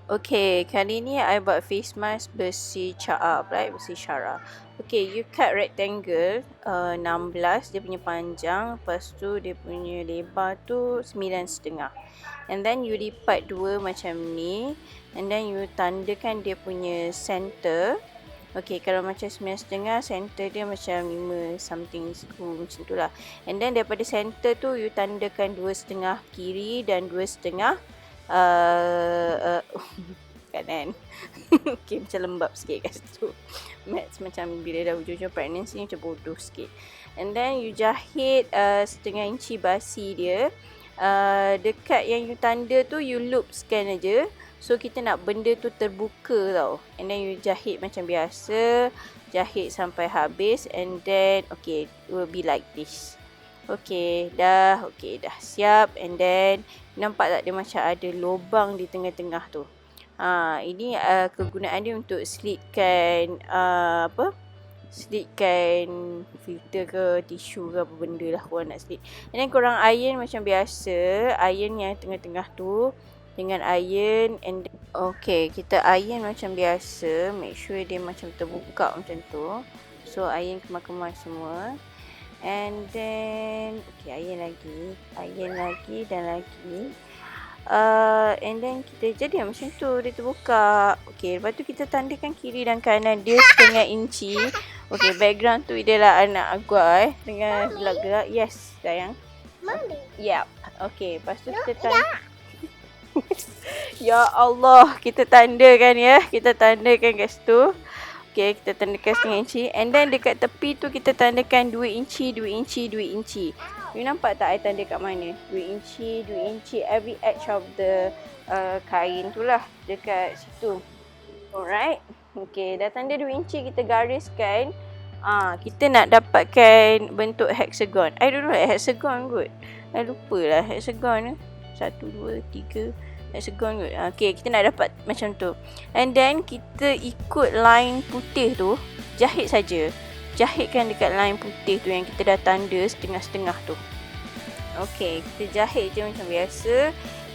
Okay, kali ni I buat face mask besi caab, right? Besi syara. Okay, you cut rectangle 16 dia punya panjang, lepas tu dia punya lebar tu 9,5. And then you lipat dua macam ni, and then you tandakan dia punya center. Okay, kalau macam 9,5, center dia macam 5 something macam tu lah. And then daripada center tu you tandakan 2,5 kiri dan 2,5 kanan. Okay, macam lembab sikit kat situ. Maths macam bila dah hujung-hujung pregnancy macam bodoh sikit. And then you jahit setengah inci basi dia. Dekat yang you tanda tu you loopskan aja. So kita nak benda tu terbuka tau. And then you jahit macam biasa. Jahit sampai habis. And then okay, it will be like this. Okay dah siap. And then nampak tak dia macam ada lubang di tengah-tengah tu. Ini kegunaan dia untuk slitkan slitkan filter ke tisu ke apa benda lah korang nak slit. And then korang iron macam biasa, iron yang tengah-tengah tu dengan iron. And then, okay, kita iron macam biasa, make sure dia macam terbuka macam tu. So iron kemas-kemas semua. And then okay, iron lagi dan lagi. And then kita jadi macam tu, dia terbuka. Okay, lepas tu kita tandakan kiri dan kanan dia setengah inci. Okay, background tu adalah anak Agua dengan gelak-gelak. Yes, sayang. Mommy. Yep. Okay, lepas tu kita tanda. Ya Allah, kita tandakan ya. Kita tandakan kat situ. Okay, kita tandakan setengah inci. And then dekat tepi tu kita tandakan 2 inci, 2 inci, 2 inci. You nampak tak I tanda kat mana? 2 inci, 2 inci. Every edge of the kain tu lah. Dekat situ. Alright. Okay, dah tanda 2 inci kita gariskan. Kita nak dapatkan bentuk hexagon. I don't know hexagon kot. I lupa lah hexagon. 1, 2, 3. Hexagon kot. Okay, kita nak dapat macam tu. And then kita ikut line putih tu. Jahit saja. Jahitkan dekat line putih tu yang kita dah tanda setengah-setengah tu. Okay, kita jahit je macam biasa.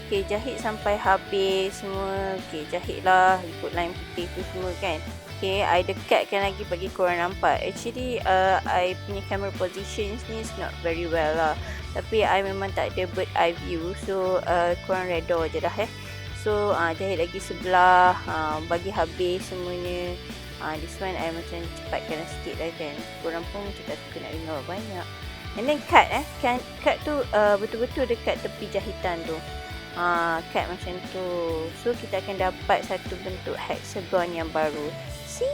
Okay, jahit sampai habis semua. Okay, jahitlah ikut line putih tu semua kan. Okay, I dekatkan lagi bagi korang nampak. Actually, I punya camera positions ni is not very well lah. Tapi I memang tak ada bird eye view. So, korang redor je lah So, jahit lagi sebelah. Bagi habis semuanya. This one I macam cepatkan sikit lah kan. Korang pun macam tak suka nak dengar banyak. And then cut cut tu betul-betul dekat tepi jahitan tu. Cut macam tu. So kita akan dapat satu bentuk hexagon yang baru. See?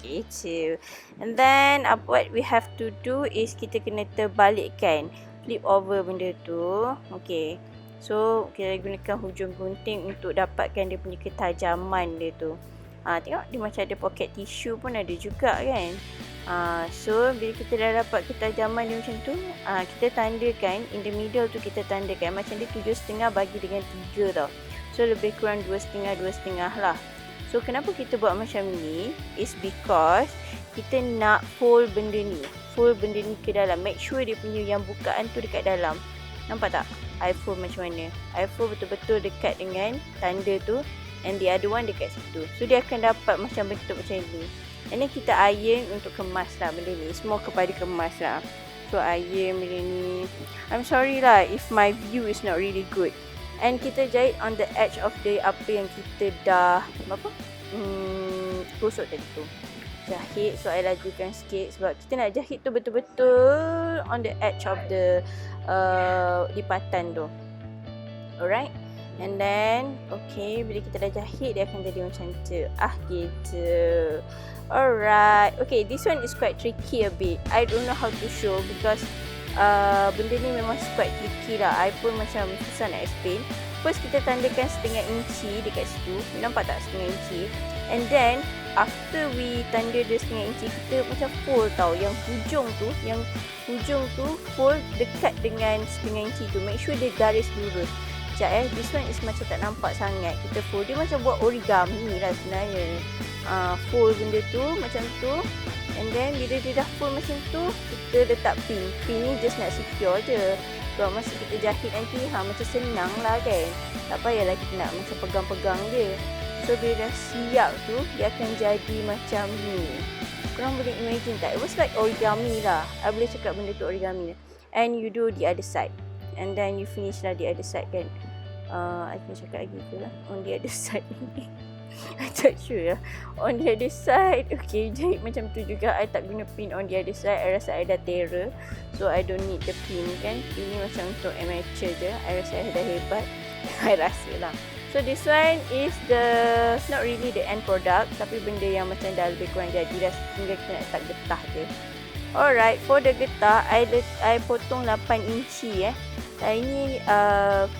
Gitu. And then what we have to do is kita kena terbalikkan. Flip over benda tu. Okay. So kita gunakan hujung gunting untuk dapatkan dia punya ketajaman dia tu. Tengok dia macam ada poket tisu pun ada juga kan. So bila kita dah dapat ketajaman dia macam tu, kita tandakan in the middle tu, kita tandakan macam dia 7,5 bagi dengan 3 tau. So lebih kurang 2,5 lah. So kenapa kita buat macam ni is because kita nak fold benda ni. Fold benda ni ke dalam. Make sure dia punya yang bukaan tu dekat dalam. Nampak tak? I fold macam mana? I fold betul-betul dekat dengan tanda tu. And the other one dekat situ. So dia akan dapat macam bentuk macam ni. And then kita iron untuk kemas lah benda ni. Semua kepada kemas lah. So iron benda ni. I'm sorry lah if my view is not really good. And kita jahit on the edge of the apa yang kita dah gosok tadi tu. Jahit. So I lajukan sikit sebab kita nak jahit tu betul-betul on the edge of the lipatan tu. Alright. And then, okay, bila kita dah jahit, dia akan jadi macam tu. Gitu. Alright. Okay, this one is quite tricky a bit. I don't know how to show because benda ni memang quite tricky lah. I pun macam susah nak explain. First, kita tandakan setengah inci dekat situ. Nampak tak setengah inci? And then, after we tanda dia setengah inci, kita macam fold tau. Yang hujung tu fold dekat dengan setengah inci tu. Make sure dia garis lurus. This one is macam tak nampak sangat. Kita fold dia macam buat origami lah sebenarnya. Fold benda tu macam tu. And then bila dia dah fold macam tu, kita letak pin. Pin ni just nak secure je. Sebab masa kita jahit nanti macam senang lah kan. Tak payahlah kita nak macam pegang-pegang dia. So bila dah siap tu, dia akan jadi macam ni. Korang boleh imagine tak? It was like origami lah. I boleh cakap benda tu origami lah. And you do the other side. And then you finish lah the other side kan. I kena cakap lagi ke lah. On the other side ni. I tak sure lah. On the other side. Okay, jahit macam tu juga. I tak guna pin on the other side. I rasa I dah terror. So I don't need the pin kan. Ini macam untuk amateur je. I rasa I dah hebat. I rasa lah. So this one is not really the end product. Tapi benda yang macam dah lebih kurang jadi dah. Tinggal kita nak letak getah je. Alright, for the getah, I potong 8 inci ini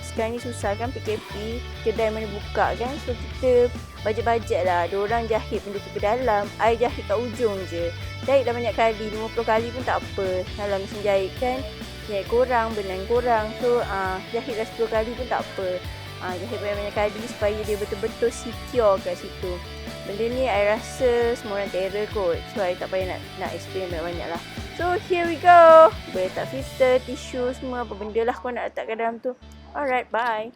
sekarang ni susah kan PKP, kedai mana buka kan. So kita bajet-bajet lah. Diorang jahit benda tu ke dalam, I jahit kat ujung je. Jahit dah banyak kali, 50 kali pun tak apa. Kalau mesin jahit kan, jahit korang, benang korang. So jahit dah 10 kali pun tak apa. Jahit banyak-banyak kali supaya dia betul-betul secure kat situ. Benda ni I rasa semua orang terror kot. So I tak payah nak explain banyak-banyak lah. So here we go. Boleh letak filter, tisu, semua apa benda lah kau nak letak kat dalam tu. Alright, bye.